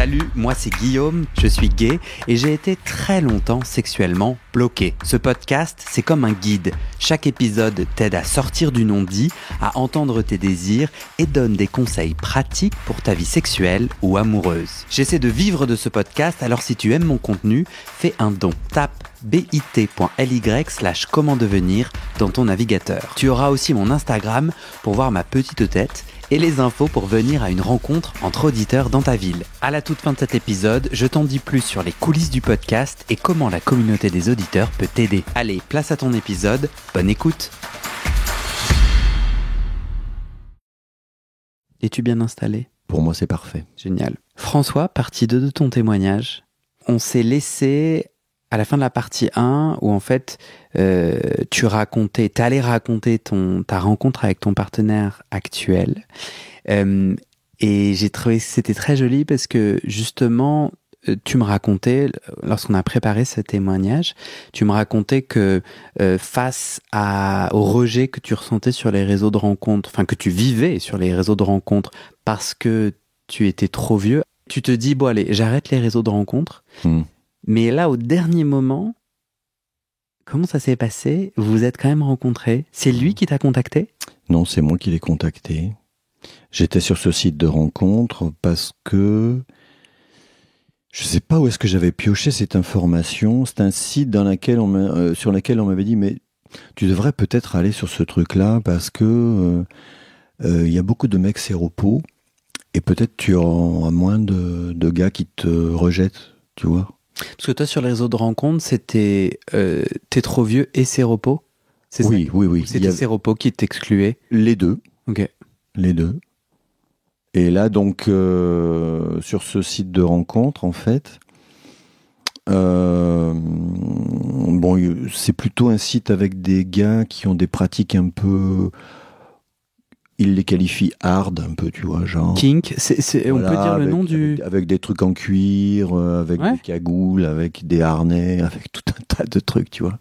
Salut, moi c'est Guillaume, je suis gay et j'ai été très longtemps sexuellement bloqué. Ce podcast, c'est comme un guide. Chaque épisode t'aide à sortir du non-dit, à entendre tes désirs et donne des conseils pratiques pour ta vie sexuelle ou amoureuse. J'essaie de vivre de ce podcast, alors si tu aimes mon contenu, fais un don. Tape bit.ly/comment devenir dans ton navigateur. Tu auras aussi mon Instagram pour voir ma petite tête et les infos pour venir à une rencontre entre auditeurs dans ta ville. À la toute fin de cet épisode, je t'en dis plus sur les coulisses du podcast et comment la communauté des auditeurs peut t'aider. Allez, place à ton épisode, bonne écoute. Es-tu bien installé ? Pour moi, c'est parfait. Génial. François, partie 2 de ton témoignage. On s'est laissé à la fin de la partie 1 où en fait t'es allé raconter ta rencontre avec ton partenaire actuel et j'ai trouvé que c'était très joli parce que justement tu me racontais, lorsqu'on a préparé ce témoignage, tu me racontais que face au rejet que tu ressentais sur les réseaux de rencontres, enfin que tu vivais sur les réseaux de rencontres parce que tu étais trop vieux, tu te dis bon allez, j'arrête les réseaux de rencontres. Mais là, au dernier moment, comment ça s'est passé ? Vous vous êtes quand même rencontrés. C'est lui qui t'a contacté ? Non, c'est moi qui l'ai contacté. J'étais sur ce site de rencontre parce que je sais pas où est-ce que j'avais pioché cette information. C'est un site sur lequel on m'avait dit mais tu devrais peut-être aller sur ce truc-là parce que y a beaucoup de mecs séropos et peut-être tu auras moins de gars qui te rejettent, tu vois. Parce que toi, sur les réseaux de rencontres, c'était t'es trop vieux et séropos ? C'est oui, ça ? oui. C'était séropos qui t'excluait ? Les deux. Ok. Les deux. Et là, donc, sur ce site de rencontre, en fait, c'est plutôt un site avec des gars qui ont des pratiques un peu... Il les qualifie hard un peu, tu vois, genre... Kink, on peut dire le nom du... Avec des trucs en cuir, avec des cagoules, avec des harnais, avec tout un tas de trucs, tu vois.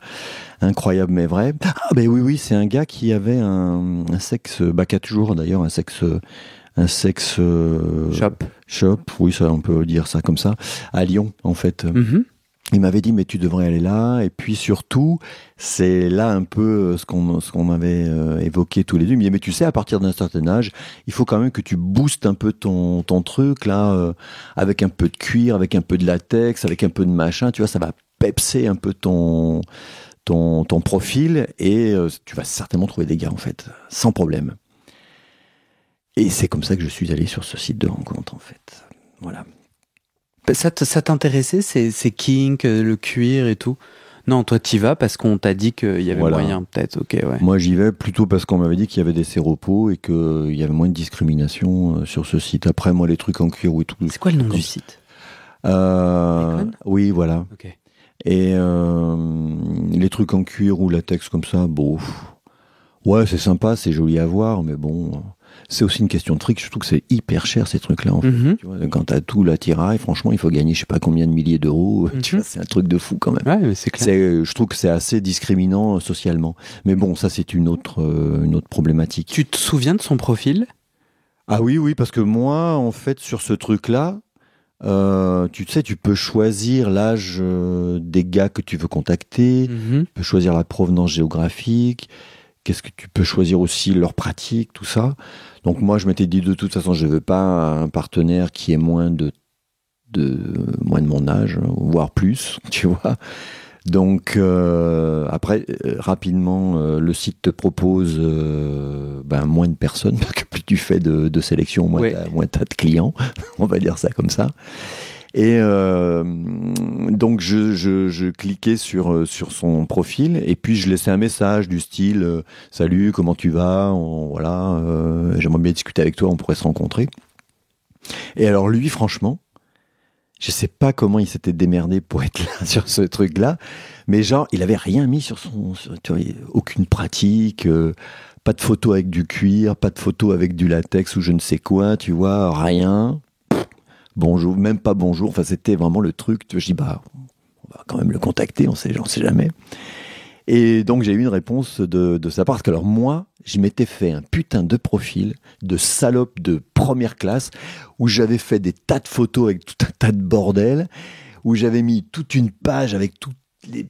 Incroyable, mais vrai. Ah, ben oui, c'est un gars qui avait un sexe... qui a toujours, d'ailleurs, un sexe shop, oui, ça, on peut dire ça comme ça, à Lyon, en fait. Mm-hmm. Il m'avait dit, mais tu devrais aller là. Et puis surtout, c'est là un peu ce qu'on avait évoqué tous les deux. Il me dit, mais tu sais, à partir d'un certain âge, il faut quand même que tu boostes un peu ton truc, là, avec un peu de cuir, avec un peu de latex, avec un peu de machin. Tu vois, ça va pepser un peu ton profil et tu vas certainement trouver des gars, en fait, sans problème. Et c'est comme ça que je suis allé sur ce site de rencontre, en fait. Voilà. Ça t'intéressait, ces kinks, le cuir et tout ? Non, toi t'y vas parce qu'on t'a dit qu'il y avait moyen, peut-être. Ok, ouais. Moi j'y vais plutôt parce qu'on m'avait dit qu'il y avait des séropos et qu'il y avait moins de discrimination sur ce site. Après, moi, les trucs en cuir ou tout. C'est quoi le nom du site ? Oui, voilà. Okay. Et les trucs en cuir ou latex comme ça, ouais, c'est sympa, c'est joli à voir, mais bon... C'est aussi une question de fric. Je trouve que c'est hyper cher ces trucs-là. En fait. Tu vois, quand t'as tout l'attirail, franchement, il faut gagner je sais pas combien de milliers d'euros. Tu vois, c'est un truc de fou quand même. Ouais, mais c'est clair. Je trouve que c'est assez discriminant socialement. Mais bon, ça c'est une autre problématique. Tu te souviens de son profil ? Ah oui, parce que moi, en fait, sur ce truc-là, tu sais, tu peux choisir l'âge des gars que tu veux contacter. Tu peux choisir la provenance géographique. Qu'est-ce que tu peux choisir aussi leur pratique, tout ça. Donc moi, je m'étais dit de toute façon, je veux pas un partenaire qui est moins de mon âge, voire plus, tu vois. Donc après, rapidement, le site te propose moins de personnes, parce que plus tu fais de sélection, moins t'as de clients, on va dire ça comme ça. Et donc je cliquais sur son profil et puis je laissais un message du style salut, comment tu vas, j'aimerais bien discuter avec toi, on pourrait se rencontrer. Et alors lui, franchement, je sais pas comment il s'était démerdé pour être là sur ce truc-là, mais genre il avait rien mis tu vois, aucune pratique, pas de photo avec du cuir, pas de photo avec du latex ou je ne sais quoi, tu vois, rien. Bonjour, même pas bonjour, enfin c'était vraiment le truc, je dis on va quand même le contacter, on sait jamais. Et donc j'ai eu une réponse de sa part. Parce que alors moi, je m'étais fait un putain de profil de salope de première classe où j'avais fait des tas de photos avec tout un tas de bordel, où j'avais mis toute une page avec toutes les...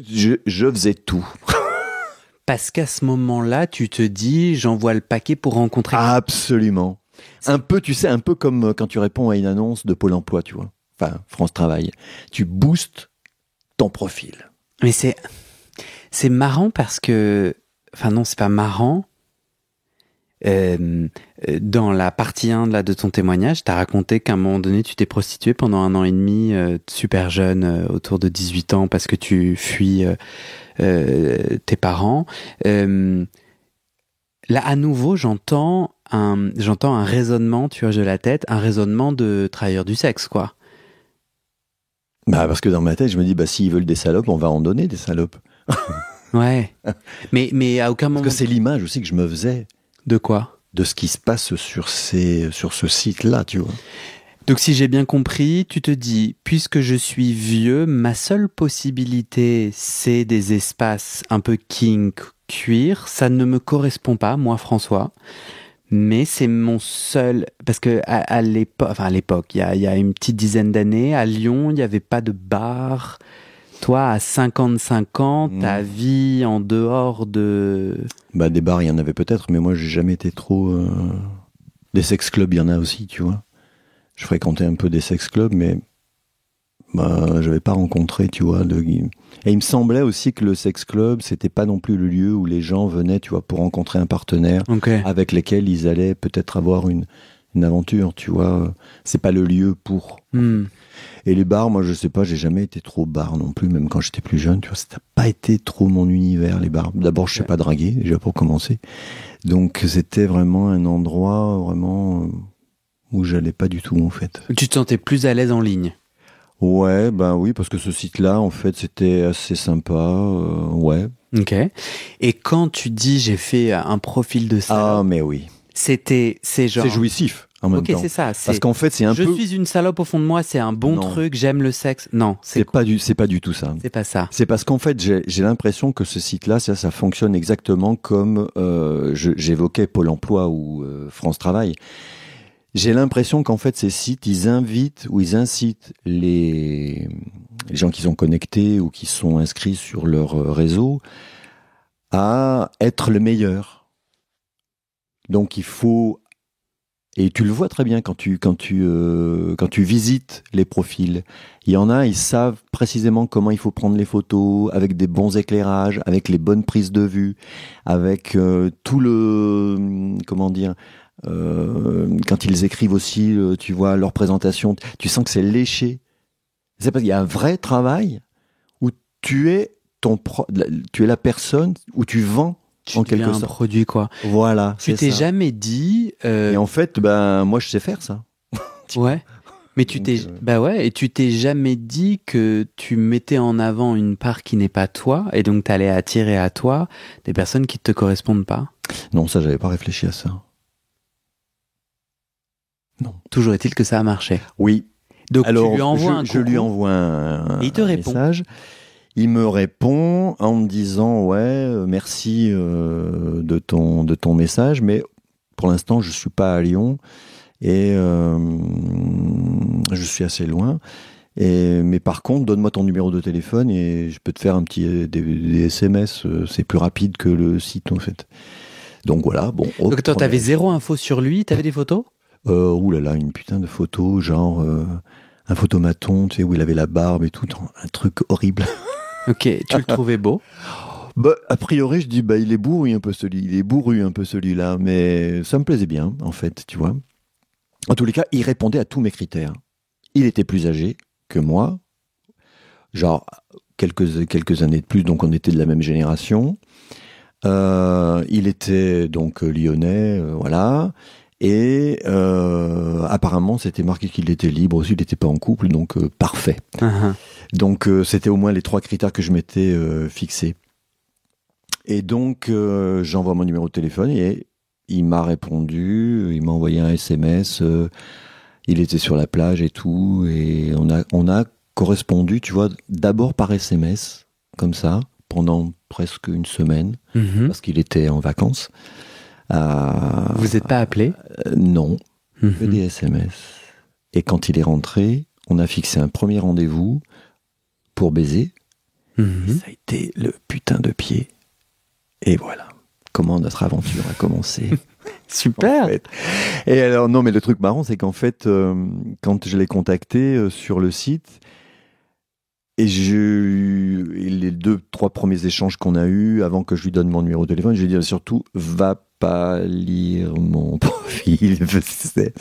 Je faisais tout. Parce qu'à ce moment-là, tu te dis, j'envoie le paquet pour rencontrer... Absolument. Un peu, tu sais, un peu comme quand tu réponds à une annonce de Pôle emploi, tu vois. Enfin, France Travail. Tu boostes ton profil. Mais c'est marrant parce que... Enfin non, c'est pas marrant. Dans la partie 1 là, de ton témoignage, t'as raconté qu'à un moment donné, tu t'es prostituée pendant 1 an et demi, super jeune, autour de 18 ans, parce que tu fuis tes parents. Là, à nouveau, j'entends un raisonnement, tu vois, de la tête, un raisonnement de travailleur du sexe, quoi. Bah, parce que dans ma tête, je me dis, bah, s'ils veulent des salopes, on va en donner des salopes. Ouais. Mais à aucun moment... Parce que c'est l'image aussi que je me faisais. De quoi ? De ce qui se passe sur ce site-là, tu vois. Donc si j'ai bien compris, tu te dis, puisque je suis vieux, ma seule possibilité, c'est des espaces un peu kink, cuir. Ça ne me correspond pas, moi, François. Mais c'est mon seul... Parce que à l'époque, il y a une petite dizaine d'années, à Lyon, il n'y avait pas de bar. Toi, à 55 ans, ta vie en dehors de... Bah, des bars, il y en avait peut-être, mais moi, j'ai jamais été trop... Des sex-clubs, il y en a aussi, tu vois. Je fréquentais un peu des sex-clubs, mais bah, j'avais pas rencontré, tu vois. Et il me semblait aussi que le sex-club, c'était pas non plus le lieu où les gens venaient, tu vois, pour rencontrer un partenaire avec lequel ils allaient peut-être avoir une aventure, tu vois. C'est pas le lieu pour... Et les bars, moi, je sais pas, j'ai jamais été trop bar non plus, même quand j'étais plus jeune, tu vois, ça n'a pas été trop mon univers, les bars. D'abord, je sais pas draguer, déjà pour commencer. Donc, c'était vraiment un endroit, vraiment, où j'allais pas du tout, en fait. Tu te sentais plus à l'aise en ligne? Ouais, ben oui, parce que ce site-là, en fait, c'était assez sympa, ouais. Ok. Et quand tu dis, j'ai fait un profil de salope... Ah, mais oui. C'est genre... C'est jouissif. En même temps. C'est ça. Parce qu'en fait, c'est un peu... Je suis une salope au fond de moi, c'est un bon truc, j'aime le sexe. Non, c'est pas du tout ça. C'est pas ça. C'est parce qu'en fait, j'ai l'impression que ce site-là, ça fonctionne exactement comme j'évoquais Pôle emploi ou France Travail. J'ai l'impression qu'en fait, ces sites, ils invitent ou ils incitent les gens qui sont connectés ou qui sont inscrits sur leur réseau à être le meilleur. Donc, il faut... Et tu le vois très bien quand tu visites les profils. Il y en a, ils savent précisément comment il faut prendre les photos, avec des bons éclairages, avec les bonnes prises de vue, avec tout le... Comment dire quand ils écrivent aussi, tu vois, leur présentation, tu sens que c'est léché. C'est parce qu'il y a un vrai travail où tu es la personne, où tu vends en quelque sorte un produit, quoi. Voilà. Tu t'es jamais dit... Et en fait, ben moi je sais faire ça. Ouais. Mais et tu t'es jamais dit que tu mettais en avant une part qui n'est pas toi, et donc t'allais attirer à toi des personnes qui te correspondent pas? Non, ça j'avais pas réfléchi à ça. Non. Toujours est-il que ça a marché. Oui. Donc alors, tu lui envoies je lui envoie et il te répond. Message. Il me répond en me disant merci de ton message, mais pour l'instant je suis pas à Lyon et je suis assez loin. Mais par contre, donne-moi ton numéro de téléphone et je peux te faire des SMS. C'est plus rapide que le site en fait. Donc voilà. Bon. Donc toi, t'avais zéro info sur lui. T'avais des photos? Ouh là là, une putain de photo, genre un photomaton, tu sais, où il avait la barbe et tout, un truc horrible. Ok, tu le trouvais beau? Bah, a priori, je dis, bah, il est bourru un peu celui-là, mais ça me plaisait bien, en fait, tu vois. En tous les cas, il répondait à tous mes critères. Il était plus âgé que moi, genre quelques années de plus, donc on était de la même génération. Il était donc lyonnais, voilà. Et apparemment, c'était marqué qu'il était libre aussi, il n'était pas en couple, donc parfait. Uh-huh. Donc c'était au moins les 3 critères que je m'étais fixés. Et donc j'envoie mon numéro de téléphone et il m'a répondu, il m'a envoyé un SMS, il était sur la plage et tout, et on a correspondu, tu vois, d'abord par SMS, comme ça, pendant presque une semaine, parce qu'il était en vacances. Vous n'êtes pas appelé? Non, que des SMS. Et quand il est rentré, on a fixé un premier rendez-vous pour baiser. Et ça a été le putain de pied. Et voilà comment notre aventure a commencé. Super. En fait. Et alors, non, mais le truc marrant, c'est qu'en fait, quand je l'ai contacté sur le site, et les 2-3 premiers échanges qu'on a eus avant que je lui donne mon numéro de téléphone, je lui ai dit surtout, va pas lire mon profil. C'est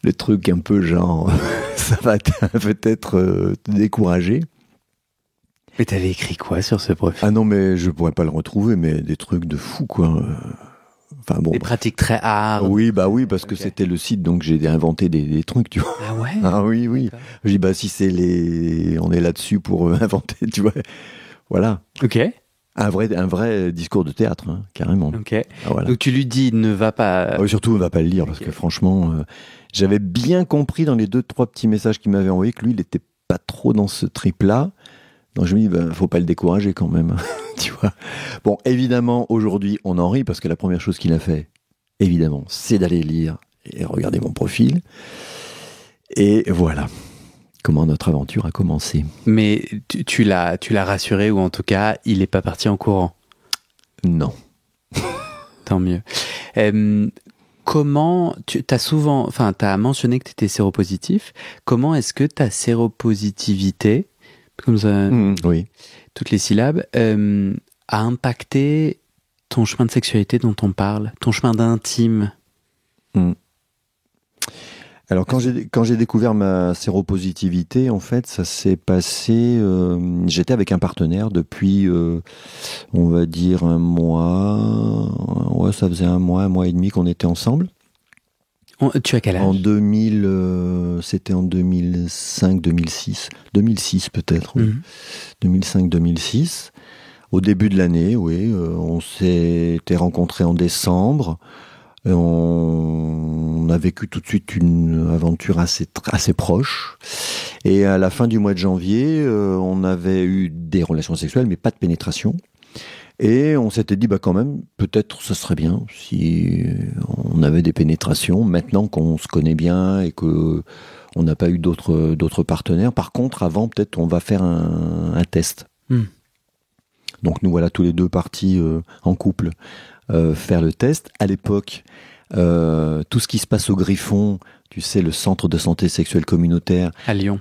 le truc un peu genre, ça va peut-être te décourager. Mais t'avais écrit quoi sur ce profil? Ah non, mais je pourrais pas le retrouver, mais des trucs de fou, quoi. Enfin, bon, des pratiques très hard. Oui, parce que c'était le site, donc j'ai inventé des trucs, tu vois. Ah ouais? Ah oui. Je dis, si on est là-dessus pour inventer, tu vois. Voilà. Ok. Un vrai discours de théâtre, hein, carrément. Ok. Ah, voilà. Donc tu lui dis, ne va pas... surtout, ne va pas le lire, parce que franchement, j'avais bien compris dans les 2-3 petits messages qu'il m'avait envoyés que lui, il était pas trop dans ce trip-là. Donc je me dis, faut pas le décourager quand même, tu vois. Bon, évidemment, aujourd'hui, on en rit parce que la première chose qu'il a fait, évidemment, c'est d'aller lire et regarder mon profil. Et voilà comment notre aventure a commencé. Mais tu l'as rassuré, ou en tout cas, il est pas parti en courant? Non. Tant mieux. Comment, t'as mentionné que tu étais séropositif. Comment est-ce que ta séropositivité, comme ça, oui, toutes les syllabes, a impacté ton chemin de sexualité dont on parle, ton chemin d'intime? Alors quand j'ai découvert ma séropositivité, en fait, ça s'est passé. J'étais avec un partenaire depuis, on va dire un mois. Ouais, ça faisait un mois et demi qu'on était ensemble. Tu as quel âge? C'était en 2005-2006. 2006 peut-être, oui. 2005-2006. Au début de l'année, oui. On s'était rencontrés en décembre. On a vécu tout de suite une aventure assez proche. Et à la fin du mois de janvier, on avait eu des relations sexuelles, mais pas de pénétration. Et on s'était dit, quand même, peut-être ce serait bien si on avait des pénétrations, maintenant qu'on se connaît bien et que on n'a pas eu d'autres partenaires. Par contre, avant, peut-être, on va faire un test. Donc, nous voilà tous les deux partis en couple faire le test. À l'époque, tout ce qui se passe au Griffon, tu sais, le centre de santé sexuelle communautaire à Lyon,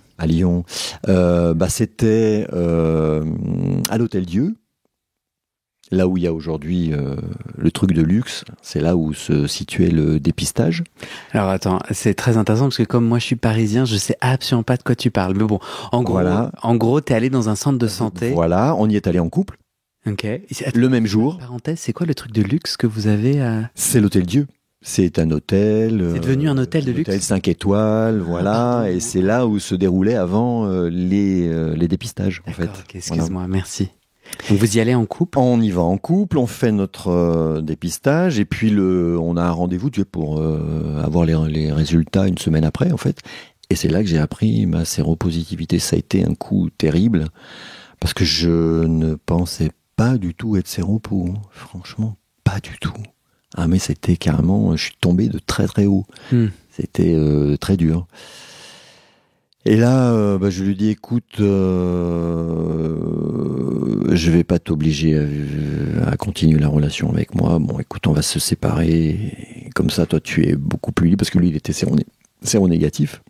c'était à l'Hôtel Dieu. Là où il y a aujourd'hui le truc de luxe, c'est là où se situait le dépistage. Alors attends, c'est très intéressant parce que comme moi je suis parisien, je sais absolument pas de quoi tu parles. Mais bon, en gros, t'es allé dans un centre de santé. Voilà, on y est allé en couple. Ok. Le même jour. Parenthèse, c'est quoi le truc de luxe que vous avez à... C'est l'Hôtel Dieu. C'est un hôtel. C'est devenu un hôtel de luxe. Hôtel 5 étoiles, voilà. Et c'est là où se déroulaient avant les dépistages, en fait. Ok, excuse-moi, merci. Donc vous y allez en couple? On y va en couple, on fait notre dépistage et puis on a un rendez-vous pour avoir les résultats une semaine après en fait. Et c'est là que j'ai appris ma séropositivité. Ça a été un coup terrible parce que je ne pensais pas du tout être séropo. Franchement, pas du tout. Ah mais c'était carrément, je suis tombé de très très haut. C'était très dur. Et là, je lui dis, écoute, je vais pas t'obliger à continuer la relation avec moi. Bon, écoute, on va se séparer. Et comme ça, toi, tu es beaucoup plus libre, parce que lui, il était séronégatif.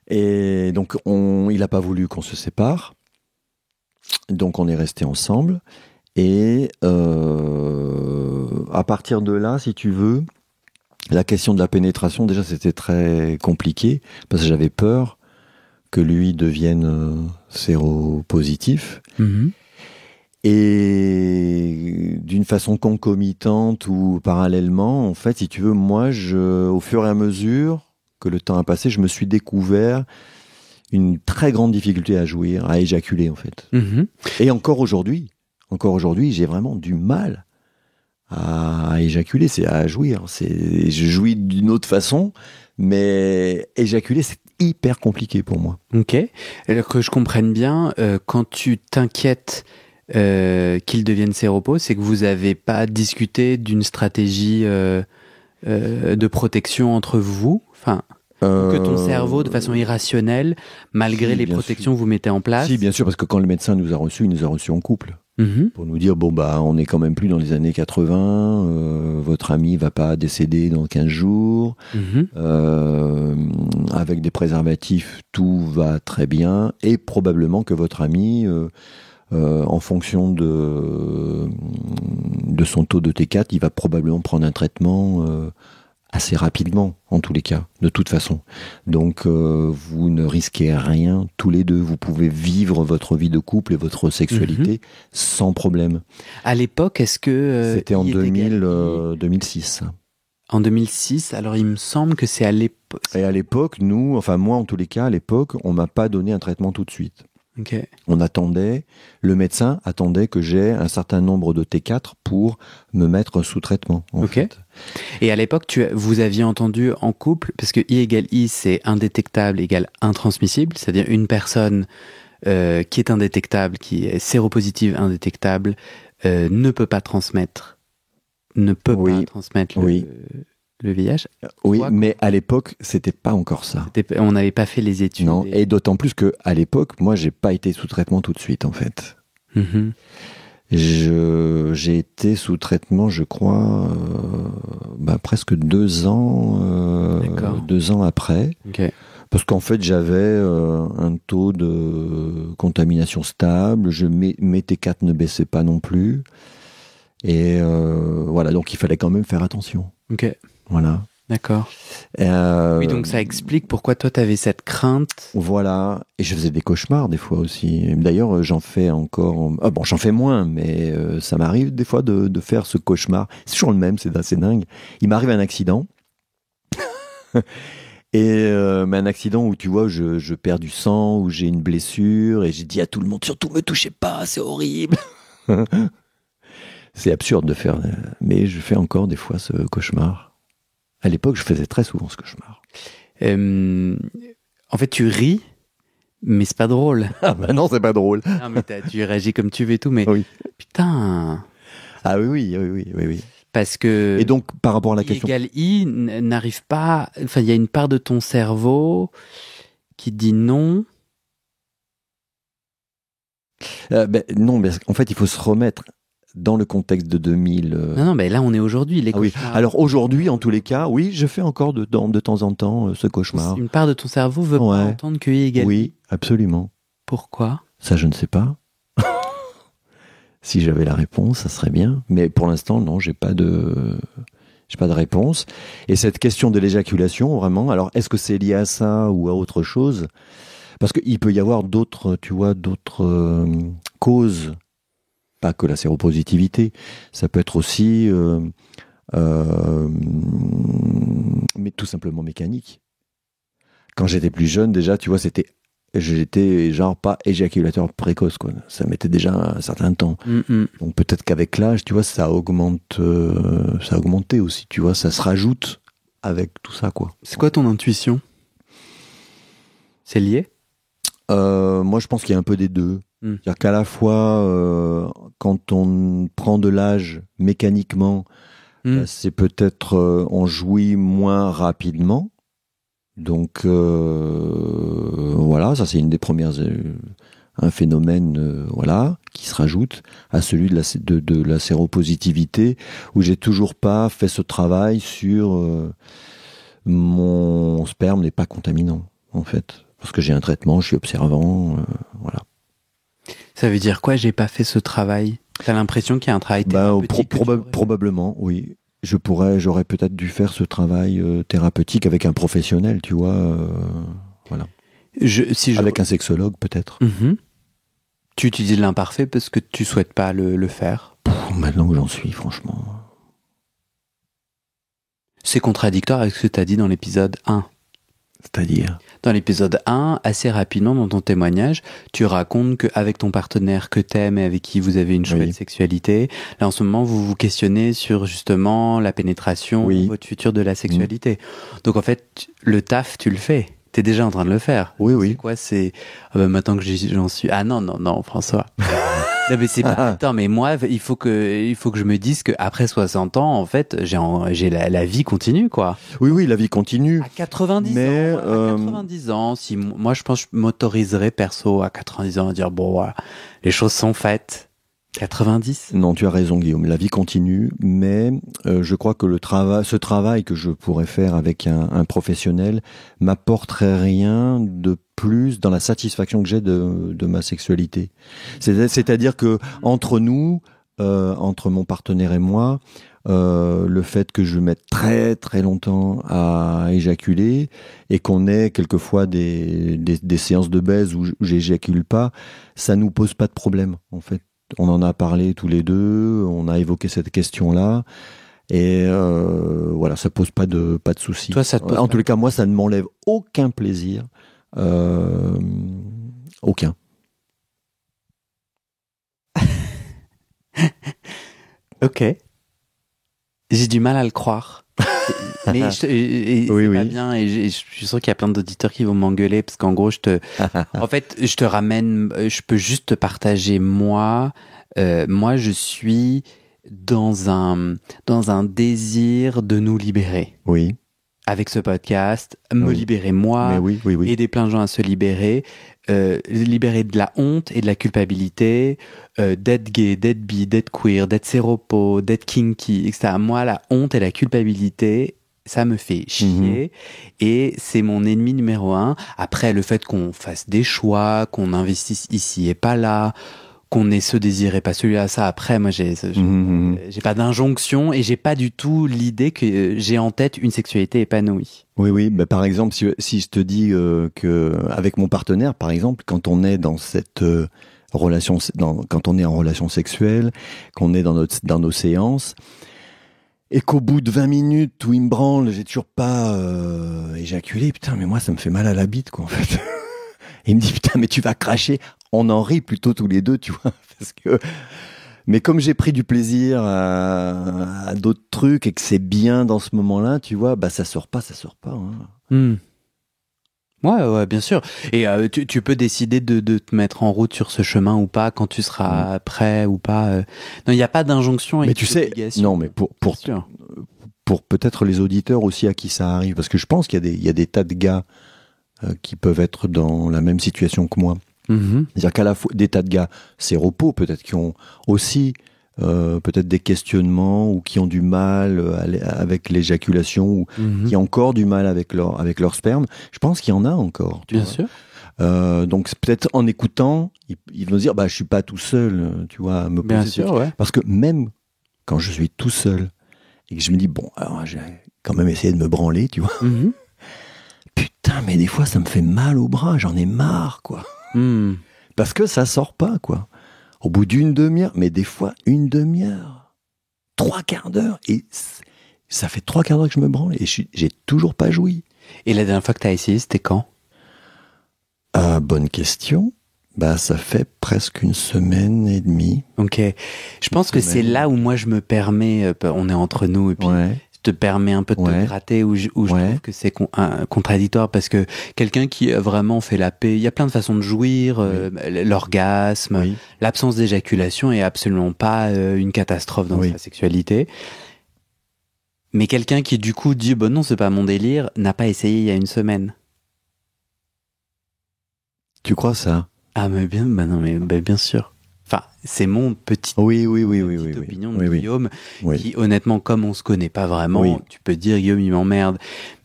Et donc, il a pas voulu qu'on se sépare. Donc, on est restés ensemble. Et à partir de là, si tu veux, la question de la pénétration, déjà, c'était très compliqué parce que j'avais peur que lui devienne séropositif. Et d'une façon concomitante ou parallèlement, en fait, si tu veux, moi, au fur et à mesure que le temps a passé, je me suis découvert une très grande difficulté à jouir, à éjaculer, en fait. Et encore aujourd'hui, j'ai vraiment du mal à éjaculer, c'est à jouir. Je jouis d'une autre façon, Mais éjaculer, c'est hyper compliqué pour moi. Ok. Alors que je comprenne bien, quand tu t'inquiètes qu'il devienne séropos, c'est que vous n'avez pas discuté d'une stratégie de protection entre vous, enfin, que ton cerveau, de façon irrationnelle, malgré les protections que vous mettez en place. Si, bien sûr, parce que quand le médecin nous a reçus, il nous a reçus en couple. Pour nous dire, bon, bah, on n'est quand même plus dans les années 80, votre ami va pas décéder dans 15 jours, avec des préservatifs, tout va très bien, et probablement que votre ami, en fonction de son taux de T4, il va probablement prendre un traitement assez rapidement, en tous les cas, de toute façon. Donc, vous ne risquez rien tous les deux. Vous pouvez vivre votre vie de couple et votre sexualité sans problème. À l'époque, est-ce que... C'était en 2006. En 2006, alors il me semble que c'est à l'époque... Et à l'époque, nous, enfin moi en tous les cas, à l'époque, on m'a pas donné un traitement tout de suite. Okay. On attendait, le médecin attendait que j'ai un certain nombre de T4 pour me mettre sous traitement. En fait. Et à l'époque, vous aviez entendu en couple, parce que I égale I, c'est indétectable égale intransmissible, c'est-à-dire une personne qui est indétectable, qui est séropositive indétectable, ne peut pas transmettre le VIH. Oui, mais à l'époque, c'était pas encore ça. On n'avait pas fait les études. Non, et d'autant plus que à l'époque, moi, j'ai pas été sous traitement tout de suite, en fait. J'ai été sous traitement, je crois, presque 2 ans, 2 ans après. Parce qu'en fait, j'avais un taux de contamination stable, mes T4 ne baissaient pas non plus. Et voilà, donc il fallait quand même faire attention. Voilà. D'accord. Oui, donc ça explique pourquoi toi t'avais cette crainte. Voilà. Et je faisais des cauchemars des fois aussi. D'ailleurs, j'en fais encore. J'en fais moins, mais ça m'arrive des fois de faire ce cauchemar. C'est toujours le même, c'est assez dingue. Il m'arrive un accident. Mais un accident où tu vois, je perds du sang, où j'ai une blessure, et j'ai dit à tout le monde, surtout me touchez pas, c'est horrible. C'est absurde de faire, mais je fais encore des fois ce cauchemar. À l'époque, je faisais très souvent ce cauchemar. En fait, tu ris, mais c'est pas drôle. Ah bah non, c'est pas drôle. Non, mais tu réagis comme tu veux et tout, mais oui. Putain. Ah oui. Parce que... Et donc, par rapport à la question... I égale I n'arrive pas... Enfin, il y a une part de ton cerveau qui dit non. Non, mais en fait, il faut se remettre dans le contexte de 2000... Non, mais là, on est aujourd'hui. Oui. Alors aujourd'hui, en tous les cas, oui, je fais encore de temps en temps ce cauchemar. Une part de ton cerveau veut pas entendre que I égale I. Oui, absolument. Pourquoi ? Ça, je ne sais pas. Si j'avais la réponse, ça serait bien. Mais pour l'instant, non, j'ai pas de réponse. Et cette question de l'éjaculation, vraiment, alors est-ce que c'est lié à ça ou à autre chose ? Parce qu'il peut y avoir d'autres causes. Pas que la séropositivité, ça peut être aussi, mais tout simplement mécanique. Quand j'étais plus jeune, déjà, tu vois, j'étais genre pas éjaculateur précoce, quoi. Ça mettait déjà un certain temps. Donc peut-être qu'avec l'âge, tu vois, ça a augmenté aussi, tu vois, ça se rajoute avec tout ça, quoi. C'est quoi ton intuition ? C'est lié ? Moi, je pense qu'il y a un peu des deux. C'est-à-dire qu'à la fois, quand on prend de l'âge mécaniquement, c'est peut-être on jouit moins rapidement. Donc voilà, ça c'est une des premières, un phénomène qui se rajoute à celui de la séropositivité, où j'ai toujours pas fait ce travail sur mon sperme n'est pas contaminant en fait, parce que j'ai un traitement, je suis observant, voilà. Ça veut dire quoi, j'ai pas fait ce travail ? T'as l'impression qu'il y a un travail thérapeutique probablement, oui. J'aurais peut-être dû faire ce travail thérapeutique avec un professionnel, tu vois, voilà. Avec un sexologue, peut-être. Tu utilises l'imparfait parce que tu souhaites pas le faire ? Maintenant que j'en suis, franchement. C'est contradictoire avec ce que tu as dit dans l'épisode 1. C'est-à-dire ? dans l'épisode 1, assez rapidement dans ton témoignage, tu racontes qu'avec ton partenaire que t'aimes et avec qui vous avez une chouette sexualité, là en ce moment vous vous questionnez sur justement la pénétration, votre futur de la sexualité. Donc en fait, le taf, tu le fais. T'es déjà en train de le faire. Oui. C'est quoi, c'est maintenant que j'en suis. Ah non, François. Non, mais c'est pas. Attends, mais moi, il faut que je me dise que après 60 ans, en fait, j'ai la vie continue, quoi. Oui, la vie continue. À 90 ans. À 90 ans, si moi, je pense, que je m'autoriserais perso à 90 ans à dire bon, voilà, les choses sont faites. 90? Non, tu as raison, Guillaume. La vie continue, mais je crois que ce travail que je pourrais faire avec un professionnel m'apporterait rien de plus dans la satisfaction que j'ai de ma sexualité. C'est-à-dire que entre nous, entre mon partenaire et moi, le fait que je mette très très longtemps à éjaculer et qu'on ait quelquefois des séances de baise où j'éjacule pas, ça nous pose pas de problème en fait. On en a parlé tous les deux, on a évoqué cette question-là, et voilà, ça pose pas de soucis. Toi, ça te pose en tous les cas, moi, ça ne m'enlève aucun plaisir, aucun. Ok. J'ai du mal à le croire. Mais oui. Pas bien, et je suis sûr qu'il y a plein d'auditeurs qui vont m'engueuler parce qu'en gros, je te ramène, je peux juste te partager moi, je suis dans un désir de nous libérer. Oui. Avec ce podcast, me libérer moi, aider plein de gens à se libérer, libérer de la honte et de la culpabilité, d'être gay, d'être bi, d'être queer, d'être séropo, d'être kinky, etc. Moi, la honte et la culpabilité, ça me fait chier, et c'est mon ennemi numéro 1. Après, le fait qu'on fasse des choix, qu'on investisse ici et pas là, qu'on ait ce désir et pas celui-là, ça, après, moi, j'ai pas d'injonction, et j'ai pas du tout l'idée que j'ai en tête une sexualité épanouie. Oui. Bah, par exemple, si je te dis que avec mon partenaire, par exemple, quand on est dans cette relation, quand on est en relation sexuelle, qu'on est dans nos séances, et qu'au bout de 20 minutes où il me branle, j'ai toujours pas éjaculé, putain, mais moi, ça me fait mal à la bite, quoi, en fait. Et il me dit, putain, mais tu vas cracher. On en rit plutôt tous les deux, tu vois, parce que... Mais comme j'ai pris du plaisir à d'autres trucs et que c'est bien dans ce moment-là, tu vois, bah ça sort pas. Hein. Ouais, bien sûr. Et tu peux décider de te mettre en route sur ce chemin ou pas quand tu seras prêt ou pas. Non, il n'y a pas d'injonction. Mais tu sais, non, mais pour peut-être les auditeurs aussi à qui ça arrive, parce que je pense qu'il y a des tas de gars qui peuvent être dans la même situation que moi. C'est-à-dire qu'à la fois des tas de gars séropos peut-être qui ont aussi peut-être des questionnements ou qui ont du mal avec l'éjaculation ou qui ont encore du mal avec leur sperme. Je pense qu'il y en a encore. Bien sûr. Donc peut-être en écoutant, ils vont se dire bah je suis pas tout seul, tu vois, à me poser. Bien sûr, ouais. Parce que même quand je suis tout seul et que je me dis bon alors j'ai quand même essayé de me branler, tu vois. Putain, mais des fois ça me fait mal au bras, j'en ai marre quoi. Parce que ça sort pas, quoi. Au bout d'une demi-heure, mais des fois une demi-heure, 3/4 d'heure, et ça fait 3/4 d'heure que je me branle et j'ai toujours pas joui. Et la dernière fois que t'as essayé, c'était quand? Bonne question. Bah, ça fait presque 1 semaine et demie. Ok. Je pense que c'est là où moi je me permets, on est entre nous, et puis te permet un peu de te gratter, où je trouve que c'est contradictoire, parce que quelqu'un qui vraiment fait la paix, il y a plein de façons de jouir, l'orgasme, l'absence d'éjaculation est absolument pas une catastrophe dans sa sexualité. Mais quelqu'un qui du coup dit bon non, c'est pas mon délire, n'a pas essayé il y a 1 semaine. Tu crois ça? Ah mais bien sûr. Enfin, c'est mon petit opinion de Guillaume, qui honnêtement, comme on se connaît pas vraiment, tu peux dire Guillaume il m'emmerde,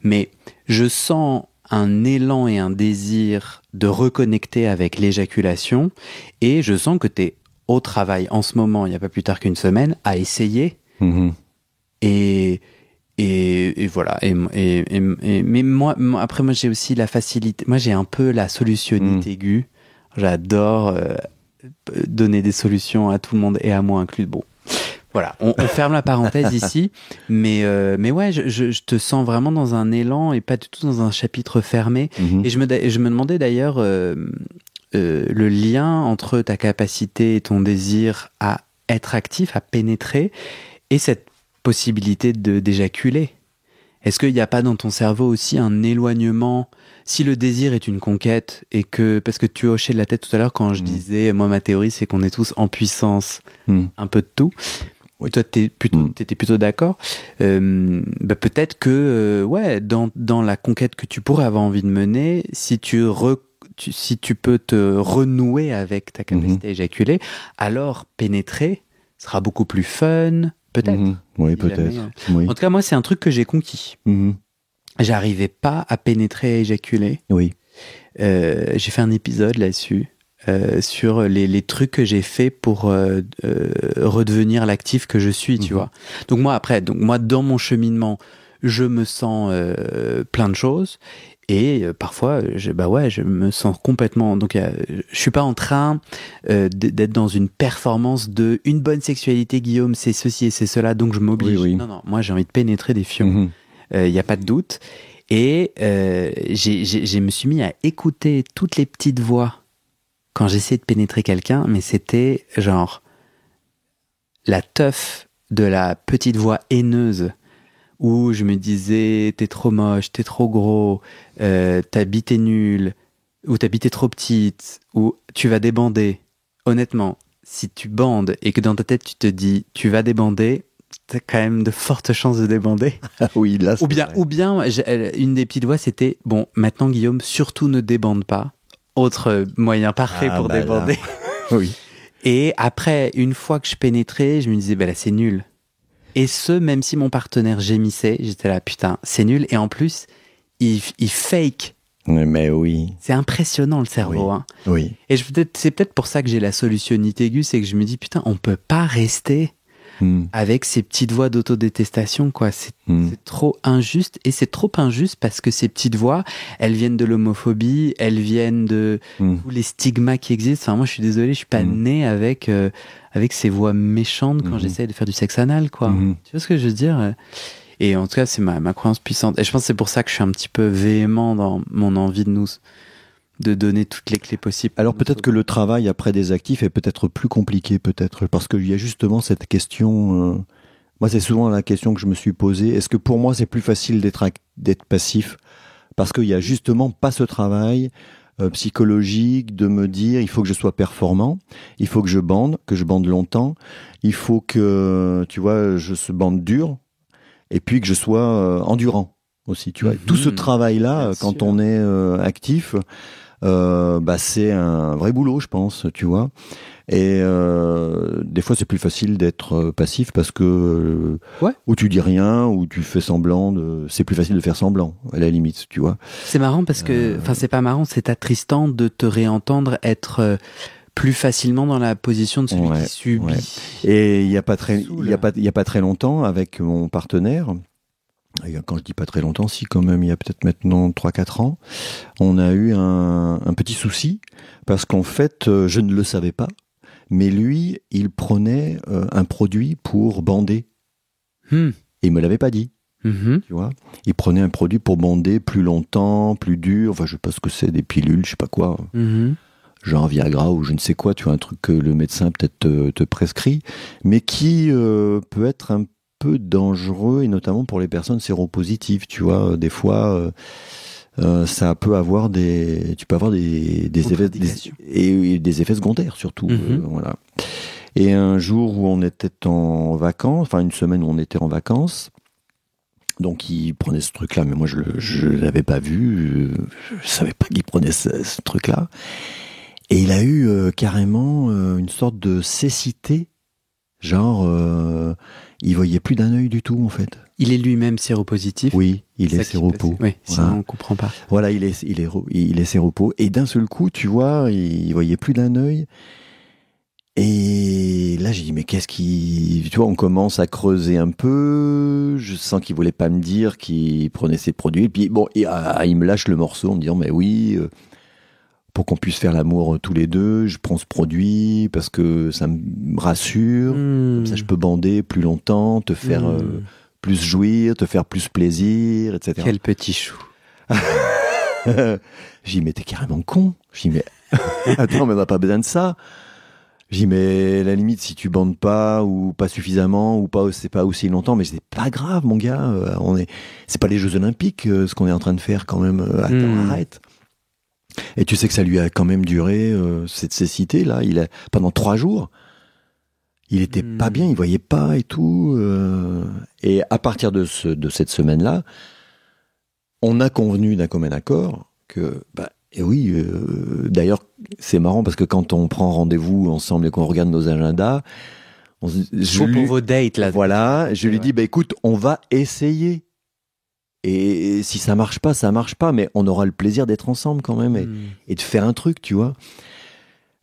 mais je sens un élan et un désir de reconnecter avec l'éjaculation, et je sens que t'es au travail en ce moment, il n'y a pas plus tard qu'1 semaine, à essayer, et voilà, mais moi après moi j'ai aussi la facilité, moi j'ai un peu la solutionnite aiguë, j'adore donner des solutions à tout le monde et à moi inclus. Bon, Voilà, on ferme la parenthèse ici, mais ouais, je te sens vraiment dans un élan et pas du tout dans un chapitre fermé. Et je me demandais d'ailleurs le lien entre ta capacité et ton désir à être actif, à pénétrer, et cette possibilité d'éjaculer. Est-ce qu'il n'y a pas dans ton cerveau aussi un éloignement, si le désir est une conquête, et que, parce que tu hochais de la tête tout à l'heure quand je disais, moi ma théorie c'est qu'on est tous en puissance, un peu de tout. Oui. Toi t'étais plutôt d'accord. Peut-être que, ouais, dans la conquête que tu pourrais avoir envie de mener, si tu peux te renouer avec ta capacité à éjaculer, alors pénétrer sera beaucoup plus fun, peut-être. Oui, peut-être. Oui. En tout cas, moi, c'est un truc que j'ai conquis. J'arrivais pas à pénétrer et éjaculer. Oui. J'ai fait un épisode là-dessus, sur les trucs que j'ai fait pour redevenir l'actif que je suis, tu vois. Donc moi, dans mon cheminement, je me sens plein de choses. Et parfois, je me sens complètement. Donc, je suis pas en train d'être dans une performance de une bonne sexualité, Guillaume, c'est ceci et c'est cela, donc je m'oblige. Oui. Non, moi j'ai envie de pénétrer des fions. Il y a pas de doute. Et je me suis mis à écouter toutes les petites voix quand j'essayais de pénétrer quelqu'un, mais c'était genre la teuf de la petite voix haineuse. Où je me disais, t'es trop moche, t'es trop gros, ta bite est nulle, ou ta bite est trop petite, ou tu vas débander. Honnêtement, si tu bandes et que dans ta tête tu te dis, tu vas débander, t'as quand même de fortes chances de débander. Oui, là, ou bien, une des petites voix, c'était, bon, maintenant Guillaume, surtout ne débande pas. Autre moyen parfait pour débander. Oui. Et après, une fois que je pénétrais, je me disais, là, c'est nul. Et même si mon partenaire gémissait, j'étais là, putain, c'est nul. Et en plus, il fake. Mais oui. C'est impressionnant, le cerveau. Oui. Hein. Oui. Et c'est peut-être pour ça que j'ai la solutionnite aiguë, c'est que je me dis, putain, on peut pas rester avec ces petites voix d'autodétestation, quoi. C'est trop injuste. Et c'est trop injuste parce que ces petites voix, elles viennent de l'homophobie, elles viennent de tous les stigmas qui existent. Enfin, moi, je suis désolé, je suis pas né avec ces voix méchantes quand j'essaie de faire du sexe anal, quoi. Tu vois ce que je veux dire? Et en tout cas, c'est ma croyance puissante. Et je pense que c'est pour ça que je suis un petit peu véhément dans mon envie de donner toutes les clés possibles. Alors peut-être que le travail après des actifs est peut-être plus compliqué, peut-être, parce qu'il y a justement cette question. Moi, c'est souvent la question que je me suis posée. Est-ce que pour moi, c'est plus facile d'être passif? Parce qu'il y a justement pas ce travail psychologique de me dire il faut que je sois performant, il faut que je bande longtemps, il faut que, tu vois, je se bande dur, et puis que je sois endurant aussi, tu vois. Tout ce travail-là, Bien quand sûr. on est actif, c'est un vrai boulot, je pense, tu vois. Et des fois, c'est plus facile d'être passif parce que ou tu dis rien, ou tu fais semblant. C'est plus facile de faire semblant, à la limite, tu vois. C'est marrant parce que, c'est pas marrant, c'est attristant de te réentendre être plus facilement dans la position de celui qui subit. Ouais. Et il y a pas très longtemps, avec mon partenaire. Quand je dis pas très longtemps, si quand même, il y a peut-être maintenant 3-4 ans, on a eu un petit souci, parce qu'en fait, je ne le savais pas, mais lui, il prenait un produit pour bander. Et il me l'avait pas dit. Tu vois, il prenait un produit pour bander plus longtemps, plus dur, enfin je sais pas ce que c'est, des pilules, je sais pas quoi, genre Viagra ou je ne sais quoi, tu vois, un truc que le médecin peut-être te prescrit, mais qui peut être un peu dangereux, et notamment pour les personnes séropositives, tu vois. Des fois, ça peut avoir tu peux avoir des effets, des effets secondaires surtout. Voilà. Et un jour où on était en vacances, enfin une semaine où on était en vacances, donc il prenait ce truc-là, mais moi je l'avais pas vu, je savais pas qu'il prenait ce truc-là. Et il a eu carrément une sorte de cécité, genre il voyait plus d'un œil du tout en fait. Il est lui-même séropositif. Oui, il est séropo. Oui, sinon on comprend pas. Voilà, il est séropo. Et d'un seul coup, tu vois, il voyait plus d'un œil. Et là, j'ai dit, mais qu'est-ce qui... Tu vois, on commence à creuser un peu. Je sens qu'il voulait pas me dire qu'il prenait ses produits. Et puis, bon, il me lâche le morceau en me disant, mais oui, pour qu'on puisse faire l'amour tous les deux. Je prends ce produit parce que ça me rassure. Comme ça, je peux bander plus longtemps, te faire plus jouir, te faire plus plaisir, etc. Quel petit chou. J'ai dit, mais t'es carrément con. J'ai dit, mais attends, mais on n'a pas besoin de ça. J'ai dit, mais à la limite, si tu bandes pas, ou pas suffisamment, ou pas, c'est pas aussi longtemps, mais c'est pas grave, mon gars. C'est pas les Jeux Olympiques, ce qu'on est en train de faire quand même. Attends, arrête. Et tu sais que ça lui a quand même duré, cette cécité, là. Pendant 3 jours, il était pas bien, il voyait pas et tout. Et à partir de cette semaine-là, on a convenu d'un commun accord que, et oui, d'ailleurs, c'est marrant parce que quand on prend rendez-vous ensemble et qu'on regarde nos agendas, pour vos dates, là. Voilà, je lui dis, écoute, on va essayer. Et si ça marche pas, mais on aura le plaisir d'être ensemble quand même et de faire un truc, tu vois.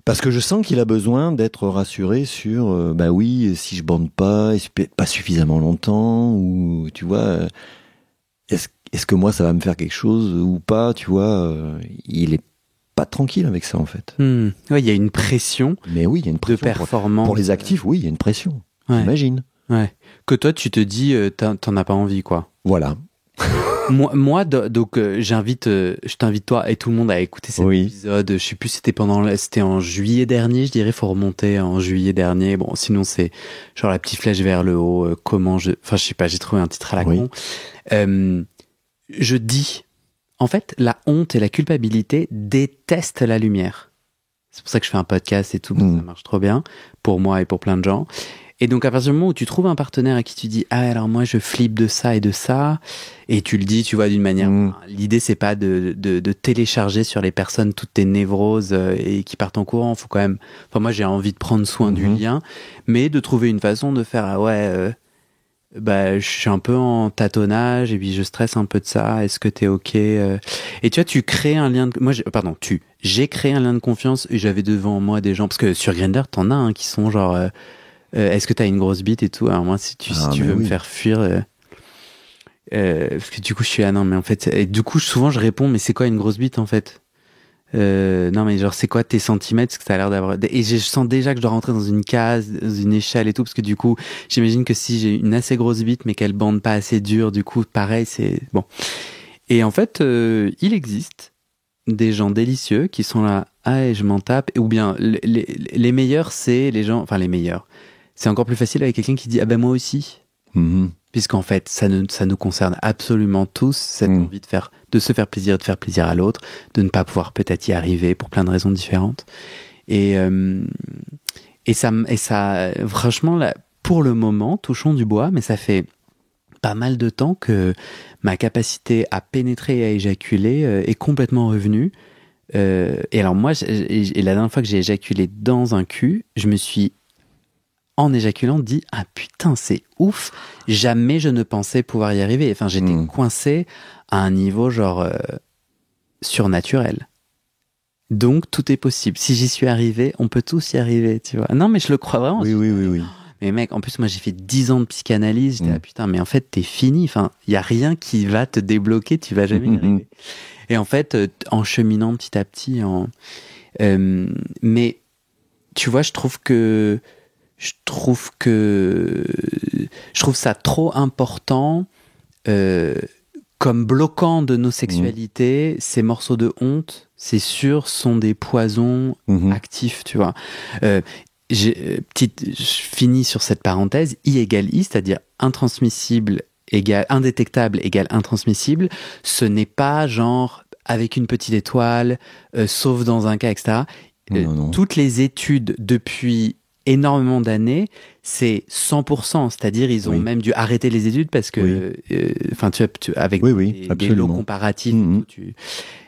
Parce que je sens qu'il a besoin d'être rassuré sur, oui, si je bande pas suffisamment longtemps, ou, tu vois, est-ce que moi ça va me faire quelque chose ou pas, tu vois. Il est pas tranquille avec ça, en fait. Ouais, il y a une pression. Mais oui, il y a une pression. De performance. Pour les actifs, oui, il y a une pression. J'imagine. Ouais. Que toi, tu te dis, t'en as pas envie, quoi. Voilà. moi, donc, je t'invite toi et tout le monde à écouter cet épisode. Je sais plus, c'était en juillet dernier, je dirais, faut remonter en juillet dernier. Bon, sinon c'est genre la petite flèche vers le haut. Je sais pas, j'ai trouvé un titre à la con. Je dis, en fait, la honte et la culpabilité détestent la lumière. C'est pour ça que je fais un podcast et tout, ça marche trop bien pour moi et pour plein de gens. Et donc, à partir du moment où tu trouves un partenaire à qui tu dis, alors moi, je flippe de ça et de ça, et tu le dis, tu vois, d'une manière, l'idée, c'est pas de télécharger sur les personnes toutes tes névroses et qui partent en courant. Faut quand même, moi, j'ai envie de prendre soin du lien, mais de trouver une façon de faire, je suis un peu en tâtonnage et puis je stresse un peu de ça. Est-ce que t'es ok? Et tu vois, tu crées un lien j'ai créé un lien de confiance et j'avais devant moi des gens, parce que sur Grindr, t'en as qui sont genre, est-ce que t'as une grosse bite et tout? Alors moi, si tu veux me faire fuir, parce que du coup, je suis non, mais en fait, et du coup, souvent, je réponds, mais c'est quoi une grosse bite en fait? Non, mais genre, c'est quoi tes centimètres? Parce que ça a l'air d'avoir, et je sens déjà que je dois rentrer dans une case, dans une échelle et tout, parce que du coup, j'imagine que si j'ai une assez grosse bite, mais qu'elle bande pas assez dur, du coup, pareil, c'est bon. Et en fait, il existe des gens délicieux qui sont là, je m'en tape, ou bien les meilleurs, c'est les gens, enfin les meilleurs. C'est encore plus facile avec quelqu'un qui dit moi aussi. Puisqu'en fait, ça nous concerne absolument tous, cette envie de se faire plaisir, de faire plaisir à l'autre, de ne pas pouvoir peut-être y arriver pour plein de raisons différentes. Et ça, franchement, là, pour le moment, touchons du bois, mais ça fait pas mal de temps que ma capacité à pénétrer et à éjaculer est complètement revenue. Et alors moi, la dernière fois que j'ai éjaculé dans un cul, je me suis, en éjaculant, dit putain, c'est ouf, jamais je ne pensais pouvoir y arriver. Enfin, j'étais coincé à un niveau genre surnaturel. Donc tout est possible. Si j'y suis arrivé, on peut tous y arriver, tu vois. Non, mais je le crois vraiment. Oui. Mais mec, en plus moi j'ai fait 10 ans de psychanalyse, j'étais putain, mais en fait t'es fini. Enfin, il y a rien qui va te débloquer, tu vas jamais y arriver. Et en fait, en cheminant petit à petit, mais tu vois, je trouve ça trop important comme bloquant de nos sexualités. Ces morceaux de honte, c'est sûr, sont des poisons actifs, tu vois. Je finis sur cette parenthèse, I égale I, c'est-à-dire intransmissible égale indétectable égale intransmissible. Ce n'est pas genre avec une petite étoile, sauf dans un cas, etc. Non. Toutes les études depuis énormément d'années, c'est 100%, c'est-à-dire ils ont même dû arrêter les études parce que, avec des lots comparatifs,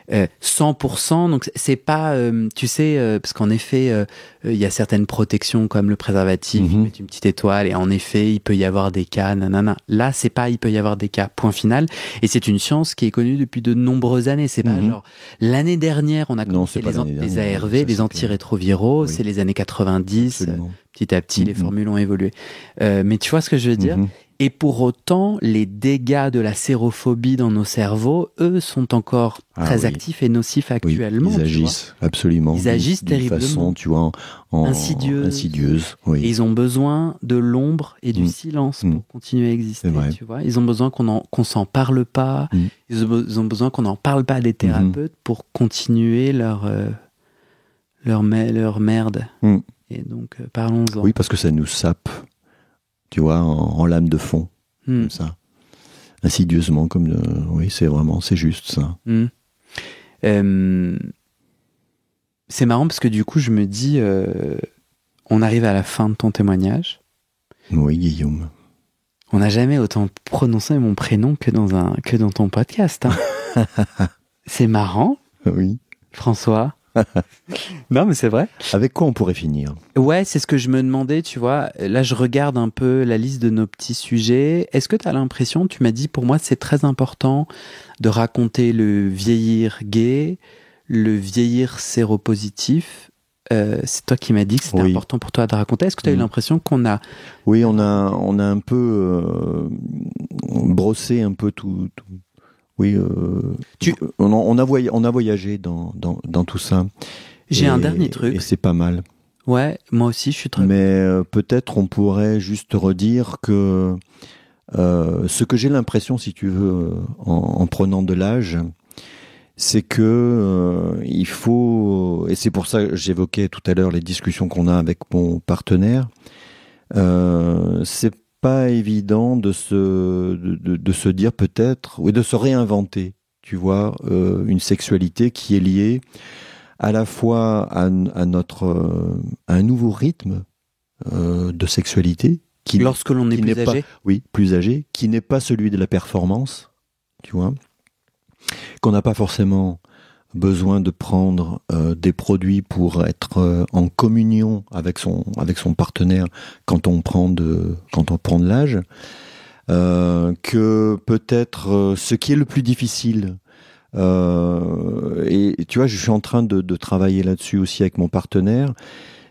100%, donc c'est pas, tu sais, parce qu'en effet, il y a certaines protections comme le préservatif, mettre une petite étoile, et en effet, il peut y avoir des cas, nanana. Là, c'est pas, il peut y avoir des cas, point final. Et c'est une science qui est connue depuis de nombreuses années. C'est pas genre, l'année dernière, on a commencé les ARV, les antirétroviraux, c'est les années 90. Petit à petit, les formules ont évolué. Mais tu vois ce que je veux dire? Et pour autant, les dégâts de la sérophobie dans nos cerveaux, eux, sont encore très actifs et nocifs actuellement. Oui, ils agissent, absolument. Ils agissent terriblement. De façon, tu vois, insidieuse. Oui. Et ils ont besoin de l'ombre et du silence pour continuer à exister, tu vois. Ils ont besoin qu'on s'en parle pas. Ils ont besoin qu'on n'en parle pas à des thérapeutes pour continuer leur merde. Et donc, parlons-en. Oui, parce que ça nous sape. Tu vois, en lame de fond, comme ça. Insidieusement, oui, c'est juste ça. C'est marrant parce que du coup, je me dis, on arrive à la fin de ton témoignage. Oui, Guillaume. On n'a jamais autant prononcé mon prénom que dans ton podcast. Hein. C'est marrant. Oui. François. Non, mais c'est vrai. Avec quoi on pourrait finir? Ouais, c'est ce que je me demandais, tu vois. Là, je regarde un peu la liste de nos petits sujets. Est-ce que tu as l'impression, tu m'as dit, pour moi, c'est très important de raconter le vieillir gay, le vieillir séropositif. C'est toi qui m'as dit que c'était important pour toi de raconter. Est-ce que tu as eu l'impression qu'on a... Oui, on a un peu brossé un peu tout. Oui, on a voyagé dans tout ça. J'ai un dernier truc. Et c'est pas mal. Ouais, moi aussi, je suis très... Mais peut-être on pourrait juste redire que ce que j'ai l'impression, si tu veux, en prenant de l'âge, c'est que il faut... Et c'est pour ça que j'évoquais tout à l'heure les discussions qu'on a avec mon partenaire. C'est pas évident de se dire peut-être, ou de se réinventer, tu vois, une sexualité qui est liée à la fois à un nouveau rythme de sexualité qui lorsque l'on est plus âgé, plus âgé, qui n'est pas celui de la performance, tu vois, qu'on n'a pas forcément besoin de prendre des produits pour être en communion avec son partenaire quand on prend de l'âge, que peut-être ce qui est le plus difficile, et tu vois, je suis en train de travailler là-dessus aussi avec mon partenaire,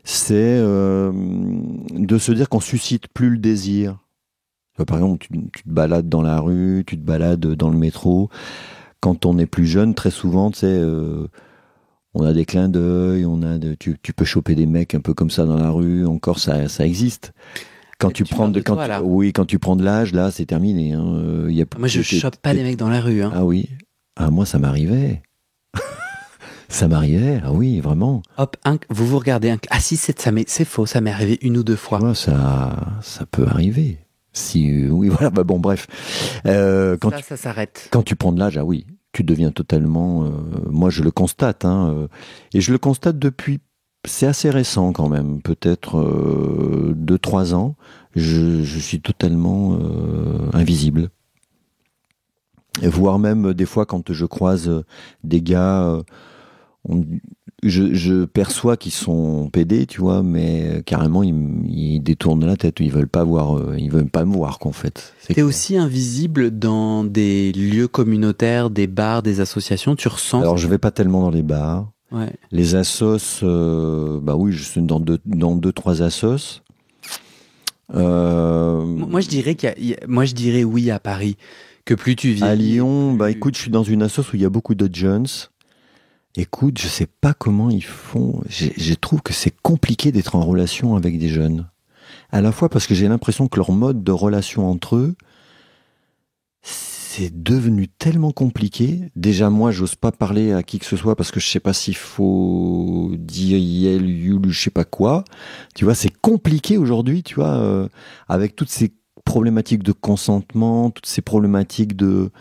c'est de se dire qu'on suscite plus le désir. Par exemple, tu te balades dans la rue, tu te balades dans le métro. Quand on est plus jeune, très souvent, tu sais, on a des clins d'œil, tu peux choper des mecs un peu comme ça dans la rue. Encore, ça existe. Quand tu prends de l'âge, là, c'est terminé. Hein. Moi, je chope pas des mecs dans la rue. Hein. Ah oui. Ah, moi, ça m'arrivait. Ça m'arrivait. Ah oui, vraiment. Hop, vous regardez. Ah si, c'est faux. Ça m'est arrivé 1 ou 2 fois. Moi, ça peut arriver. Oui, voilà, bah bon, bref. Ça s'arrête. Quand tu prends de l'âge, ah oui, tu deviens totalement... moi, je le constate, hein, et je le constate depuis... C'est assez récent quand même, peut-être 2-3 ans, je suis totalement invisible. Et voire même, des fois, quand je croise des gars... je perçois qu'ils sont pédés, tu vois, mais carrément ils détournent la tête, ils veulent pas me voir qu'en fait. T'es aussi invisible dans des lieux communautaires, des bars, des associations, tu ressens? Alors je vais pas tellement dans les bars. Ouais. Les assos, bah oui, je suis dans 2-3 assos. Moi je dirais oui à Paris, que plus tu vis. À Lyon, bah écoute, je suis dans une assos où il y a beaucoup de jeunes. Écoute, je sais pas comment ils font. Je trouve que c'est compliqué d'être en relation avec des jeunes. À la fois parce que j'ai l'impression que leur mode de relation entre eux, c'est devenu tellement compliqué. Déjà, moi, j'ose pas parler à qui que ce soit parce que je sais pas s'il faut dire yel, yul, je sais pas quoi. Tu vois, c'est compliqué aujourd'hui, tu vois, avec toutes ces problématiques de consentement, toutes ces problématiques de...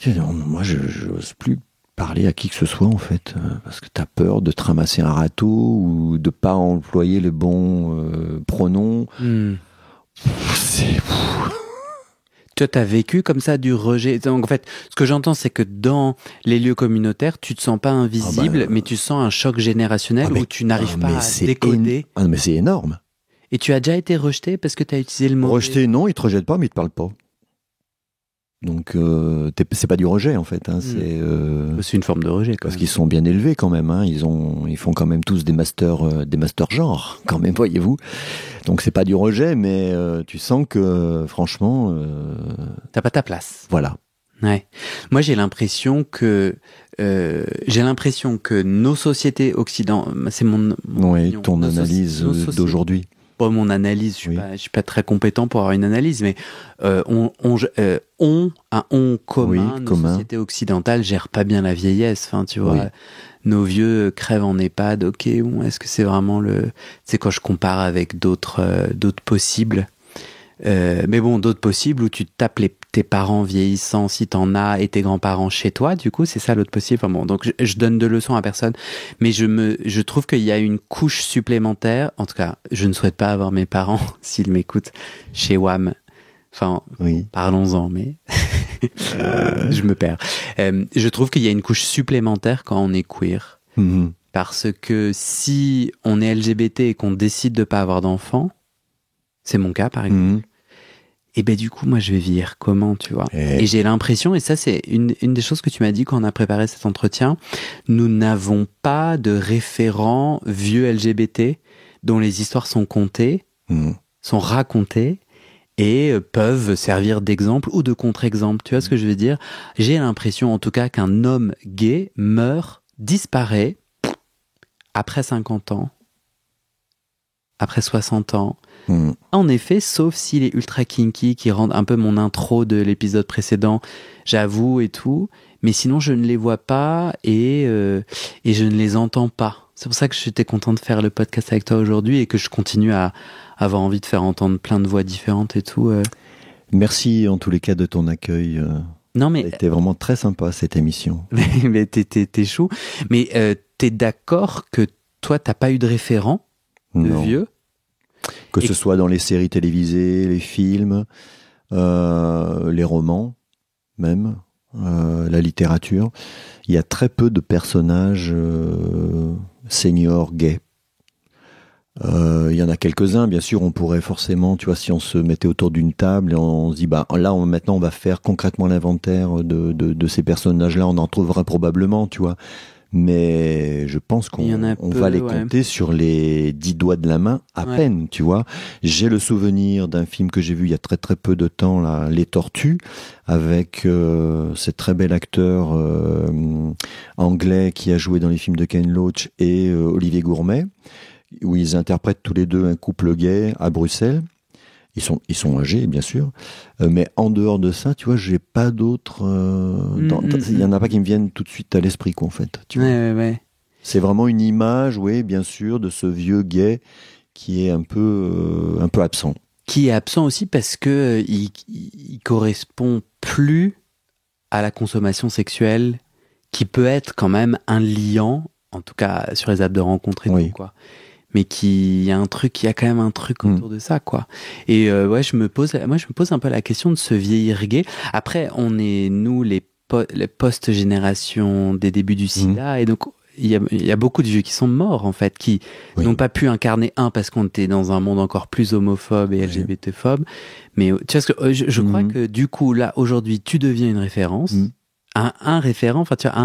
Moi, je n'ose plus parler à qui que ce soit en fait, parce que t'as peur de te ramasser un râteau ou de pas employer le bon pronom. Toi, t'as vécu comme ça du rejet. Donc, en fait, ce que j'entends, c'est que dans les lieux communautaires, tu te sens pas invisible, mais tu sens un choc générationnel où tu n'arrives pas à décoder. Ah, mais c'est énorme. Et tu as déjà été rejeté parce que tu as utilisé le mot... Rejeté, non, ils te rejettent pas, mais ils te parlent pas. Donc, c'est pas du rejet, en fait. Hein, c'est une forme de rejet, parce qu'ils sont bien élevés, quand même. Hein, ils font quand même tous des masters genre, quand même, voyez-vous. Donc, c'est pas du rejet, mais tu sens que, franchement... t'as pas ta place. Voilà. Ouais. Moi, j'ai l'impression que nos sociétés occidentales... C'est mon oui, ton analyse d'aujourd'hui. Bon, mon analyse, je suis pas très compétent pour avoir une analyse, mais on commun, nos sociétés occidentales gèrent pas bien la vieillesse. Enfin, tu vois, nos vieux crèvent en EHPAD. Ok, bon, est-ce que c'est vraiment c'est quand je compare avec d'autres possibles. Mais bon, d'autres possibles où tu tapes tes parents vieillissants si t'en as et tes grands-parents chez toi, du coup, c'est ça l'autre possible. Enfin bon, donc je donne de leçons à personne, mais je trouve qu'il y a une couche supplémentaire. En tout cas, je ne souhaite pas avoir mes parents, s'ils m'écoutent, chez WAM. Enfin, parlons-en, mais je me perds. Je trouve qu'il y a une couche supplémentaire quand on est queer. Mm-hmm. Parce que si on est LGBT et qu'on décide de pas avoir d'enfants, c'est mon cas, par exemple. Et ben du coup, moi, je vais vieillir comment, tu vois. Et j'ai l'impression, et ça, c'est une des choses que tu m'as dit quand on a préparé cet entretien, nous n'avons pas de référents vieux LGBT dont les histoires sont contées, sont racontées, et peuvent servir d'exemple ou de contre-exemple. Tu vois ce que je veux dire? J'ai l'impression, en tout cas, qu'un homme gay meurt, disparaît, après 50 ans, après 60 ans. En effet, sauf s'il est ultra kinky, qui rend un peu mon intro de l'épisode précédent, j'avoue et tout, mais sinon je ne les vois pas et je ne les entends pas. C'est pour ça que j'étais content de faire le podcast avec toi aujourd'hui et que je continue à avoir envie de faire entendre plein de voix différentes et tout. Merci en tous les cas de ton accueil. Non mais c'était vraiment très sympa cette émission. mais t'es chou. Mais t'es d'accord que toi t'as pas eu de référent de vieux? Que ce soit dans les séries télévisées, les films, les romans, même, la littérature, il y a très peu de personnages seniors gays. Il y en a quelques-uns, bien sûr, on pourrait forcément, tu vois, si on se mettait autour d'une table et on se dit, bah là, maintenant, on va faire concrètement l'inventaire de ces personnages-là, on en trouvera probablement, tu vois. Mais je pense qu'on va les compter sur les 10 doigts de la main à peine, tu vois. J'ai le souvenir d'un film que j'ai vu il y a très très peu de temps, là, Les Tortues, avec ce très bel acteur anglais qui a joué dans les films de Ken Loach et Olivier Gourmet, où ils interprètent tous les deux un couple gay à Bruxelles. Ils sont âgés, bien sûr, mais en dehors de ça, tu vois, j'ai pas d'autres. Il y en a pas qui me viennent tout de suite à l'esprit, quoi, en fait. Tu vois. Ouais. C'est vraiment une image, oui, bien sûr, de ce vieux gay qui est un peu absent. Qui est absent aussi parce que il correspond plus à la consommation sexuelle, qui peut être quand même un liant, en tout cas sur les apps de rencontre et tout, quoi. Mais il y a quand même un truc autour de ça, quoi. Et je me pose un peu la question de ce vieillir gay. Après, on est, nous, les post-génération des débuts du sida, et donc il y a beaucoup de vieux qui sont morts, en fait, qui n'ont pas pu incarner parce qu'on était dans un monde encore plus homophobe et LGBT-phobe. Mais tu vois, ce que je crois que du coup, là, aujourd'hui, tu deviens une référence, un référent, enfin, tu vois,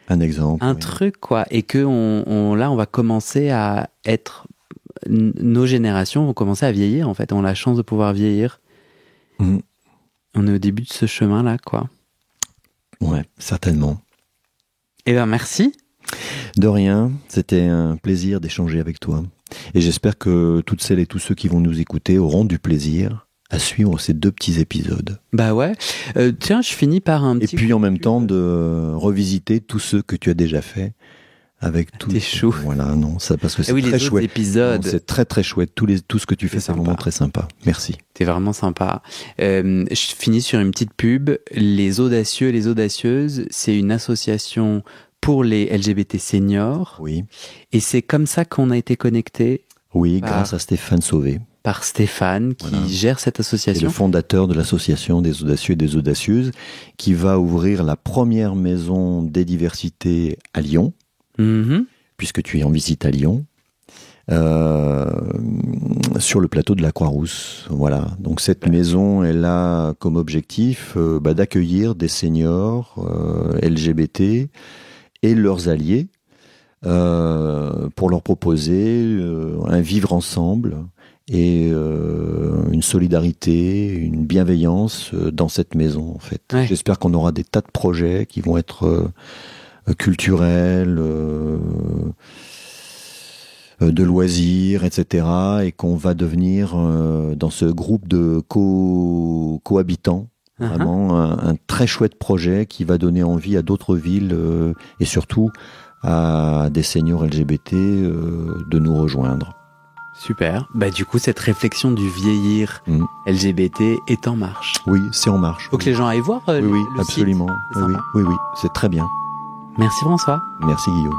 un exemple. Un truc, quoi. Et que là, on va commencer à être... Nos générations vont commencer à vieillir, en fait. On a la chance de pouvoir vieillir. On est au début de ce chemin-là, quoi. Ouais, certainement. Eh ben, merci. De rien. C'était un plaisir d'échanger avec toi. Et j'espère que toutes celles et tous ceux qui vont nous écouter auront du plaisir à suivre ces 2 petits épisodes. Bah ouais. Tiens, je finis par un petit... Et puis en même temps de revisiter tous ceux que tu as déjà fait avec tout. T'es chou. Voilà, non, ça parce que c'est très chouette. Épisodes. Non, c'est très très chouette. Tout ce que tu fais, c'est vraiment très sympa. Merci. T'es vraiment sympa. Je finis sur une petite pub. Les Audacieux et les Audacieuses, c'est une association pour les LGBT seniors. Oui. Et c'est comme ça qu'on a été connectés. Oui, grâce à Stéphane Sauvé. Par Stéphane, qui gère cette association. C'est le fondateur de l'association des Audacieux et des Audacieuses, qui va ouvrir la première maison des diversités à Lyon, puisque tu es en visite à Lyon. sur le plateau de la Croix-Rousse. Voilà. Donc cette maison, elle a comme objectif d'accueillir des seniors LGBT et leurs alliés pour leur proposer un vivre ensemble et une solidarité, une bienveillance dans cette maison en fait. Ouais. J'espère qu'on aura des tas de projets qui vont être culturels, de loisirs, etc. et qu'on va devenir dans ce groupe de cohabitants vraiment un très chouette projet qui va donner envie à d'autres villes et surtout à des seniors LGBT de nous rejoindre. Super. Du coup, cette réflexion du vieillir LGBT est en marche. Oui, c'est en marche. Faut que les gens aillent voir oui, le absolument. site. Oui, c'est très bien. Merci François. Merci Guillaume.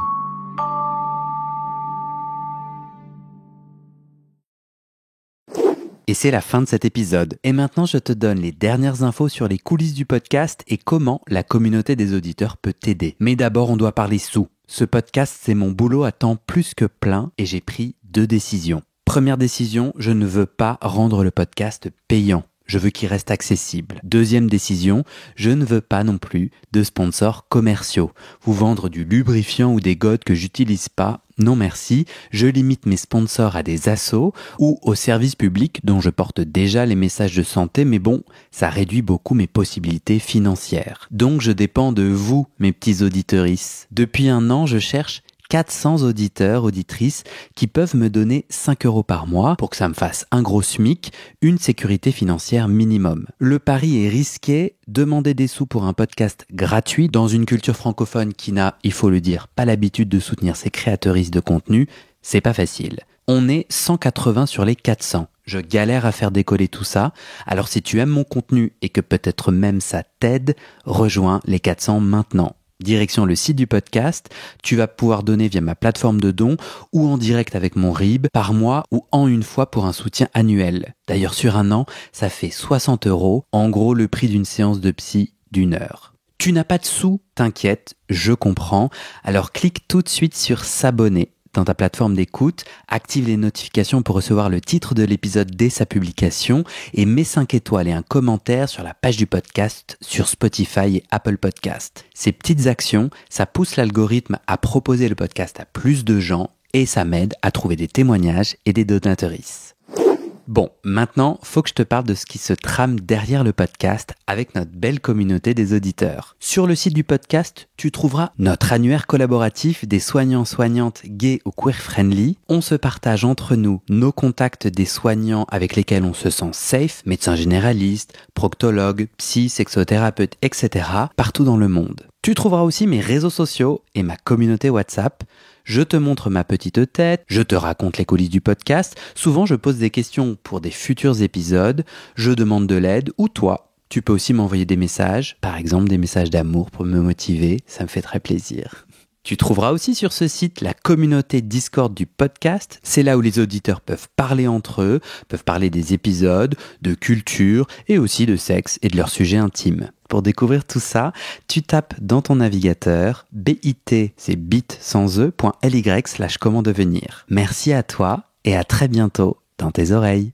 Et c'est la fin de cet épisode. Et maintenant, je te donne les dernières infos sur les coulisses du podcast et comment la communauté des auditeurs peut t'aider. Mais d'abord, on doit parler sous. Ce podcast, c'est mon boulot à temps plus que plein et j'ai pris 2 décisions. Première décision, je ne veux pas rendre le podcast payant. Je veux qu'il reste accessible. Deuxième décision, je ne veux pas non plus de sponsors commerciaux. Vous vendre du lubrifiant ou des godes que j'utilise pas, non merci. Je limite mes sponsors à des assos ou aux services publics dont je porte déjà les messages de santé, mais bon, ça réduit beaucoup mes possibilités financières. Donc je dépends de vous, mes petits auditorices. Depuis 1 an, je cherche 400 auditeurs, auditrices qui peuvent me donner 5 € par mois pour que ça me fasse un gros SMIC, une sécurité financière minimum. Le pari est risqué, demander des sous pour un podcast gratuit dans une culture francophone qui n'a, il faut le dire, pas l'habitude de soutenir ses créatrices de contenu, c'est pas facile. On est 180 sur les 400. Je galère à faire décoller tout ça, alors si tu aimes mon contenu et que peut-être même ça t'aide, rejoins les 400 maintenant. Direction le site du podcast, tu vas pouvoir donner via ma plateforme de dons ou en direct avec mon RIB par mois ou en une fois pour un soutien annuel. D'ailleurs sur 1 an, ça fait 60 €, en gros le prix d'une séance de psy d'1 heure. Tu n'as pas de sous, t'inquiète, je comprends, alors clique tout de suite sur s'abonner dans ta plateforme d'écoute, active les notifications pour recevoir le titre de l'épisode dès sa publication et mets 5 étoiles et un commentaire sur la page du podcast sur Spotify et Apple Podcast. Ces petites actions, ça pousse l'algorithme à proposer le podcast à plus de gens et ça m'aide à trouver des témoignages et des donatrices. Bon, maintenant, faut que je te parle de ce qui se trame derrière le podcast avec notre belle communauté des auditeurs. Sur le site du podcast, tu trouveras notre annuaire collaboratif des soignants-soignantes gays ou queer-friendly. On se partage entre nous nos contacts des soignants avec lesquels on se sent safe, médecins généralistes, proctologues, psy, sexothérapeutes, etc. partout dans le monde. Tu trouveras aussi mes réseaux sociaux et ma communauté WhatsApp. Je te montre ma petite tête, je te raconte les coulisses du podcast, souvent je pose des questions pour des futurs épisodes, je demande de l'aide ou toi, tu peux aussi m'envoyer des messages, par exemple des messages d'amour pour me motiver, ça me fait très plaisir. Tu trouveras aussi sur ce site la communauté Discord du podcast, c'est là où les auditeurs peuvent parler entre eux, peuvent parler des épisodes, de culture et aussi de sexe et de leurs sujets intimes. Pour découvrir tout ça, tu tapes dans ton navigateur bit, c'est bit sans e.ly/comment devenir. Merci à toi et à très bientôt dans tes oreilles.